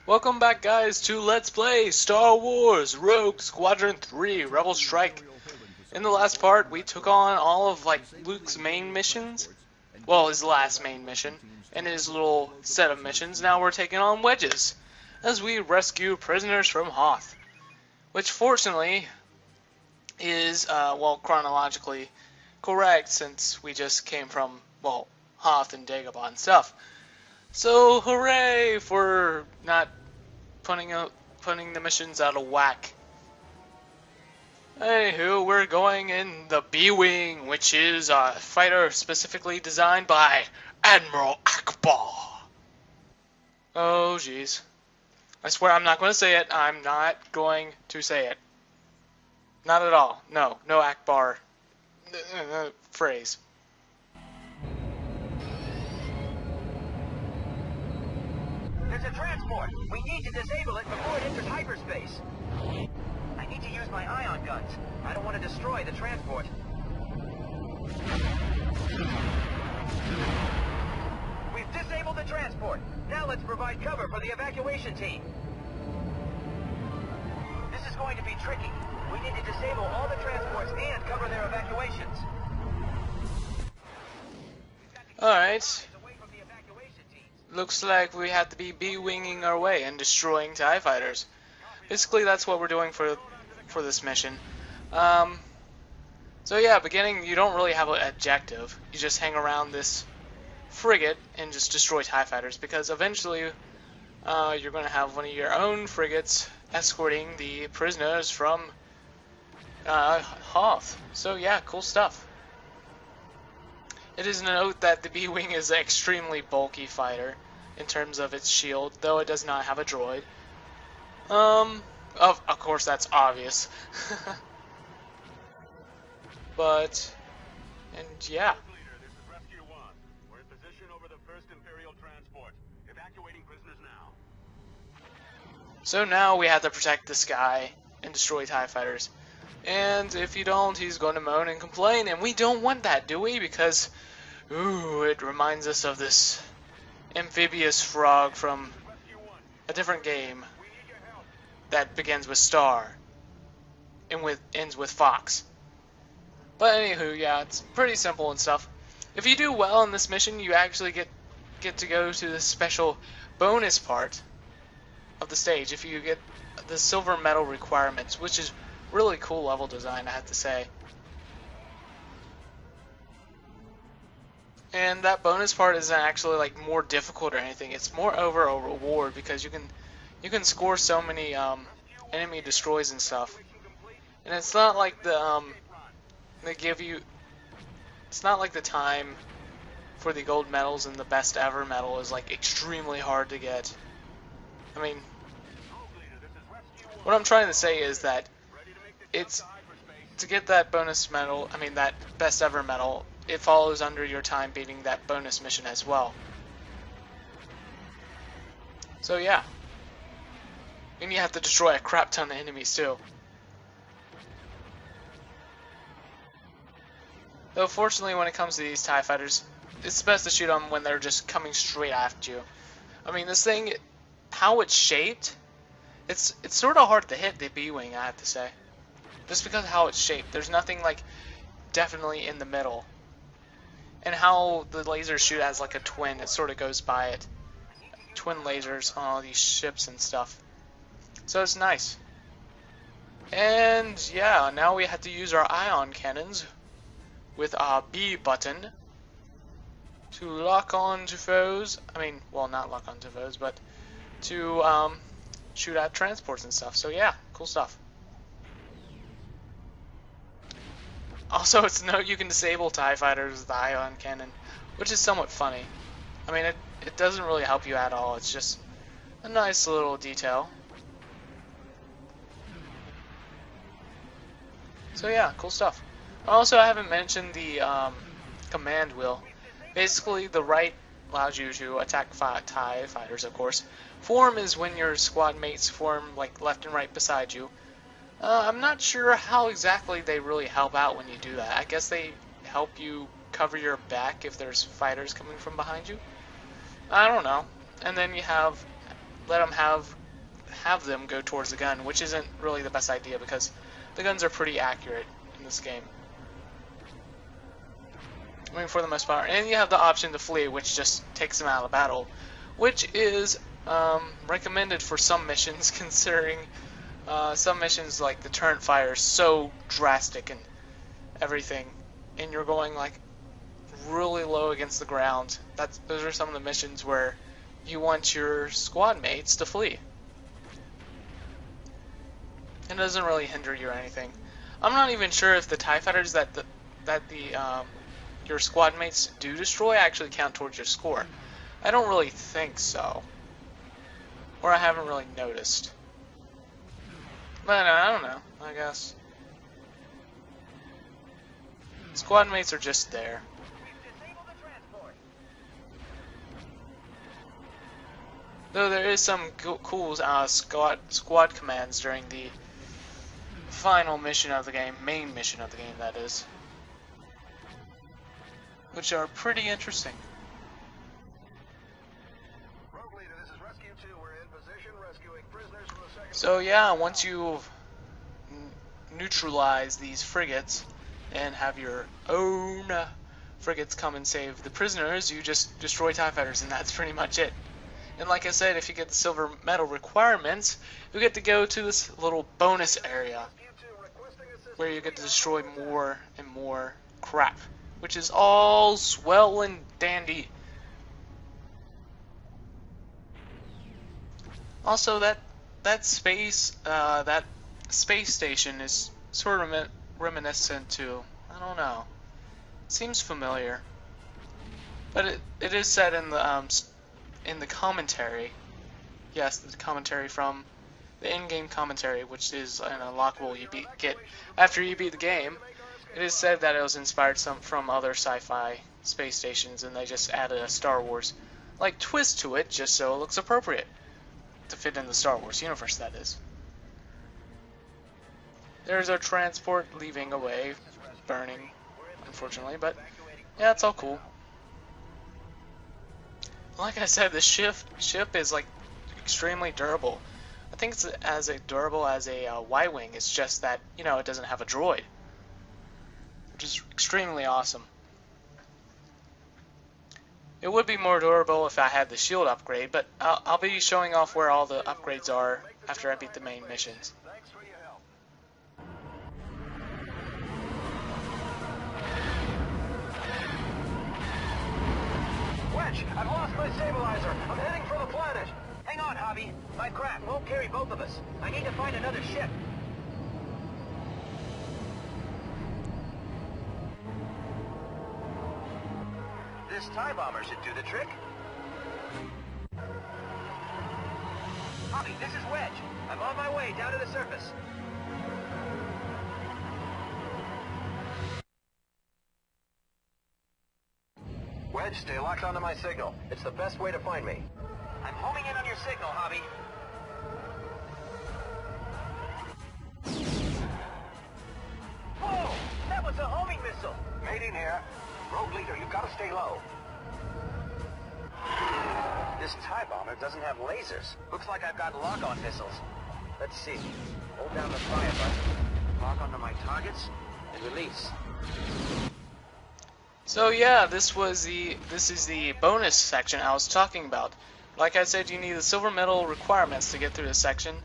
Welcome back, guys, to Let's Play Star Wars Rogue Squadron 3 Rebel Strike. In the last part, we took on all of Luke's main missions. Well, his last main mission and his little set of missions. Now we're taking on Wedge's as we rescue prisoners from Hoth, which fortunately is well, chronologically correct since we just came from, well, Hoth and Dagobah and stuff. So hooray for not putting the missions out of whack. Anywho, we're going in the B-Wing, which is a fighter specifically designed by Admiral Akbar. Oh jeez. I swear I'm not going to say it. I'm not going to say it. Not at all. No Akbar phrase. There's a transport. We need to disable it before it enters hyperspace. I need to use my ion guns. I don't want to destroy the transport. We've disabled the transport. Now let's provide cover for the evacuation team. This is going to be tricky. We need to disable all the transports and cover their evacuations. Alright. Looks like we have to be B-winging our way and destroying TIE fighters. Basically, that's what we're doing for this mission. So yeah, beginning, you don't really have an objective. You just hang around this frigate and just destroy TIE fighters, because eventually you're going to have one of your own frigates escorting the prisoners from Hoth. So yeah, cool stuff. It is a note that the B-Wing is an extremely bulky fighter in terms of its shield, though it does not have a droid. Of course that's obvious. But, and yeah. This is Rescue 1. We're in position over the first Imperial transport. Evacuating prisoners now. So now we have to protect this guy and destroy TIE fighters. And if you don't, he's going to moan and complain, and we don't want that, do we? Because, ooh, it reminds us of this amphibious frog from a different game that begins with Star and ends with Fox. But anywho, yeah, it's pretty simple and stuff. If you do well in this mission, you actually get to go to the special bonus part of the stage. If you get the silver medal requirements, which is really cool level design, I have to say. And that bonus part isn't actually more difficult or anything. It's more over a reward because you can score so many enemy destroys and stuff. And it's not like they give you. It's not like the time for the gold medals and the best ever medal is extremely hard to get. I mean, what I'm trying to say is that it's to get that bonus medal, I mean that best ever medal, it follows under your time beating that bonus mission as well. So yeah. And you have to destroy a crap ton of enemies too. Though fortunately when it comes to these TIE fighters, it's best to shoot them when they're just coming straight after you. I mean, this thing, how it's shaped, it's sort of hard to hit the B-Wing, I have to say. Just because of how it's shaped. There's nothing definitely in the middle. And how the lasers shoot as a twin, it sort of goes by it. Twin lasers on all these ships and stuff. So it's nice. And yeah, now we have to use our ion cannons with our B button to lock on to foes. I mean, well, not lock on to foes, but to shoot at transports and stuff. So yeah, cool stuff. Also, it's a note you can disable TIE fighters with the ion cannon, which is somewhat funny. I mean, it doesn't really help you at all. It's just a nice little detail. So yeah, cool stuff. Also, I haven't mentioned the command wheel. Basically, the right allows you to attack TIE fighters, of course. Form is when your squad mates form left and right beside you. I'm not sure how exactly they really help out when you do that. I guess they help you cover your back if there's fighters coming from behind you. I don't know. And then you have let them have them go towards the gun, which isn't really the best idea because the guns are pretty accurate in this game. I mean, for the most part. And you have the option to flee, which just takes them out of battle, which is recommended for some missions, considering some missions like the turret fire is so drastic and everything, and you're going like really low against the ground. Those are some of the missions where you want your squad mates to flee. It doesn't really hinder you or anything. I'm not even sure if the TIE fighters that your squad mates do destroy actually count towards your score. I don't really think so, or I haven't really noticed. But I don't know. I guess squad mates are just there. Though there is some cool squad commands during the final mission of the game, main mission of the game that is, which are pretty interesting. Rogue Leader, this is Rescue 2. We're in position, rescuing prisoners from the second... So yeah, once you neutralize these frigates and have your own frigates come and save the prisoners, you just destroy TIE fighters, and that's pretty much it. And like I said, if you get the silver medal requirements, you get to go to this little bonus area where you get to destroy more and more crap, which is all swell and dandy. Also, that space station is sort of reminiscent to, I don't know, it seems familiar, but it is said in the commentary. Yes, the commentary from the in-game commentary, which is an unlockable you get after you beat the game. It is said that it was inspired from other sci-fi space stations, and they just added a Star Wars like twist to it, just so it looks appropriate to fit in the Star Wars universe. That is. There's our transport leaving away, burning, unfortunately, but yeah, it's all cool. Like I said, the ship is like extremely durable. I think it's as durable as a Y-wing. It's just that, you know, it doesn't have a droid, which is extremely awesome. It would be more durable if I had the shield upgrade, but I'll be showing off where all the upgrades are after I beat the main missions. Thanks for your help. Wedge, I've lost my stabilizer. I'm heading for the planet. Hang on, Hobby. My craft won't carry both of us. I need to find another ship. This TIE bomber should do the trick. Hobby, this is Wedge. I'm on my way down to the surface. Wedge, stay locked onto my signal. It's the best way to find me. I'm homing in on your signal, Hobby. Whoa! That was a homing missile! Mating here. Rogue Leader, you've got to stay low. This TIE bomber doesn't have lasers. Looks like I've got lock-on missiles. Let's see. Hold down the fire button, lock onto my targets, and release. So yeah, this is the bonus section I was talking about. Like I said, you need the silver medal requirements to get through this section.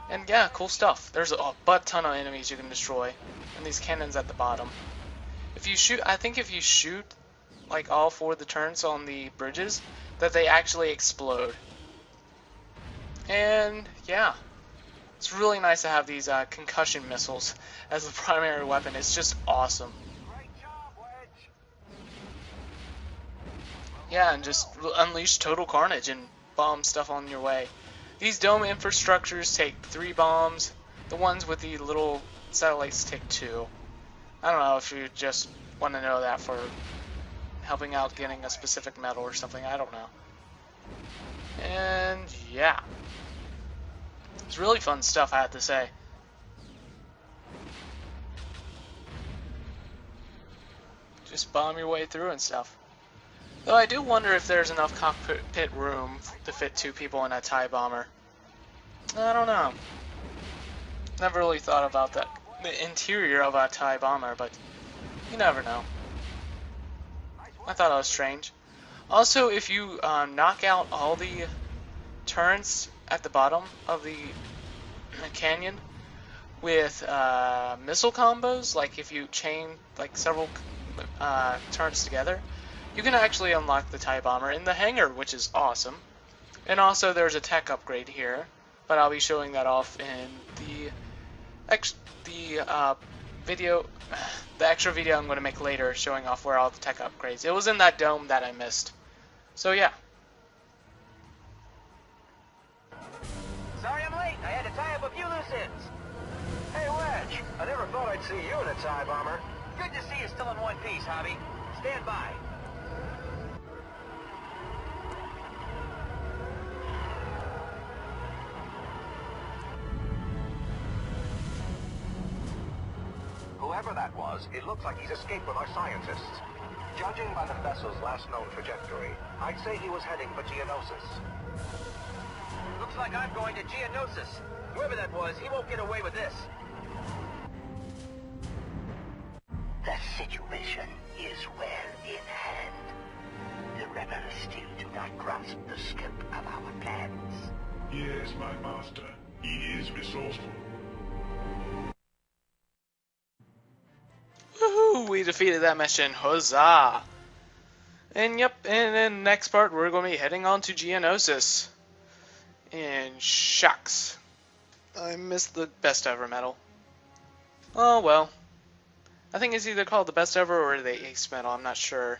And yeah, cool stuff. There's a butt ton of enemies you can destroy, and these cannons at the bottom. If you shoot, I think if you shoot like all 4 of the turrets on the bridges, that they actually explode. And yeah, it's really nice to have these concussion missiles as the primary weapon. It's just awesome. Yeah, and just unleash total carnage and bomb stuff on your way. These dome infrastructures take 3 bombs. The ones with the little satellites take 2. I don't know if you just want to know that for helping out getting a specific medal or something. I don't know. And yeah, it's really fun stuff, I have to say. Just bomb your way through and stuff. Though I do wonder if there's enough cockpit room to fit 2 people in a TIE bomber. I don't know. Never really thought about that, the interior of a TIE bomber, but you never know. I thought it was strange. Also, if you knock out all the turrets at the bottom of the canyon with missile combos, like if you chain like several turrets together, you can actually unlock the TIE bomber in the hangar, which is awesome. And also there's a tech upgrade here, but I'll be showing that off in the video, the extra video I'm going to make later, showing off where all the tech upgrades. It was in that dome that I missed. So yeah. Sorry I'm late. I had to tie up a few loose ends. Hey, Wedge. I never thought I'd see you in a TIE bomber. Good to see you still in one piece, Hobby. Stand by. Whoever that was, it looks like he's escaped with our scientists. Judging by the vessel's last known trajectory, I'd say he was heading for Geonosis. Looks like I'm going to Geonosis. Whoever that was, he won't get away with this. The situation is well in hand. The rebels still do not grasp the scope of our plans. Yes, my master. He is resourceful. Woohoo! We defeated that mission. Huzzah! And yep, in the next part we're going to be heading on to Geonosis. And shucks. I missed the best ever medal. Oh well. I think it's either called the best ever or the ace medal, I'm not sure.